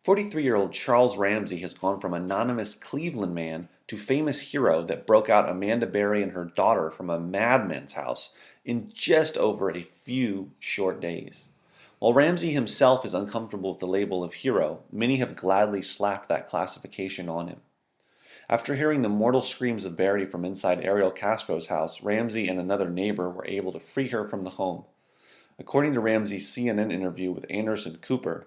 43-year-old Charles Ramsey has gone from anonymous Cleveland man to famous hero that broke out Amanda Berry and her daughter from a madman's house in just over a few short days. While Ramsey himself is uncomfortable with the label of hero, many have gladly slapped that classification on him. After hearing the mortal screams of Berry from inside Ariel Castro's house, Ramsey and another neighbor were able to free her from the home. According to Ramsey's CNN interview with Anderson Cooper,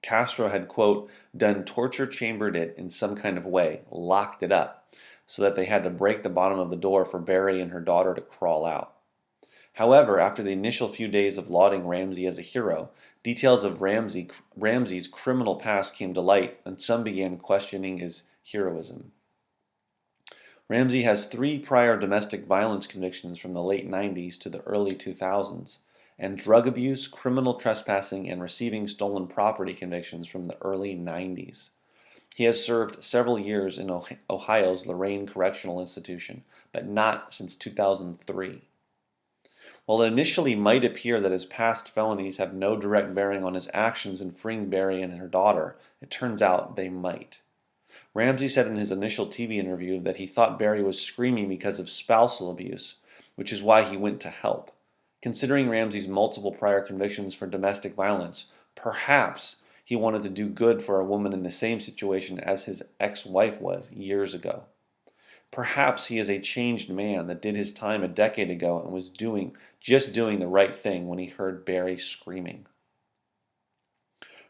Castro had, quote, done torture chambered it in some kind of way, locked it up, so that they had to break the bottom of the door for Berry and her daughter to crawl out. However, after the initial few days of lauding Ramsey as a hero, details of Ramsey's criminal past came to light, and some began questioning his heroism. Ramsey has 3 prior domestic violence convictions from the late 90s to the early 2000s, and drug abuse, criminal trespassing, and receiving stolen property convictions from the early 90s. He has served several years in Ohio's Lorain Correctional Institution, but not since 2003. While it initially might appear that his past felonies have no direct bearing on his actions in freeing Berry and her daughter, it turns out they might. Ramsey said in his initial TV interview that he thought Berry was screaming because of spousal abuse, which is why he went to help. Considering Ramsey's multiple prior convictions for domestic violence, perhaps he wanted to do good for a woman in the same situation as his ex-wife was years ago. Perhaps he is a changed man that did his time a decade ago and was just doing the right thing when he heard Berry screaming.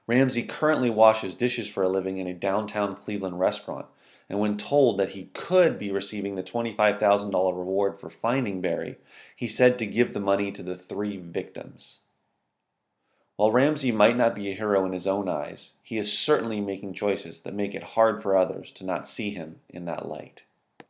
Ramsey currently washes dishes for a living in a downtown Cleveland restaurant, and when told that he could be receiving the $25,000 reward for finding Berry, he said to give the money to the 3 victims. While Ramsey might not be a hero in his own eyes, he is certainly making choices that make it hard for others to not see him in that light.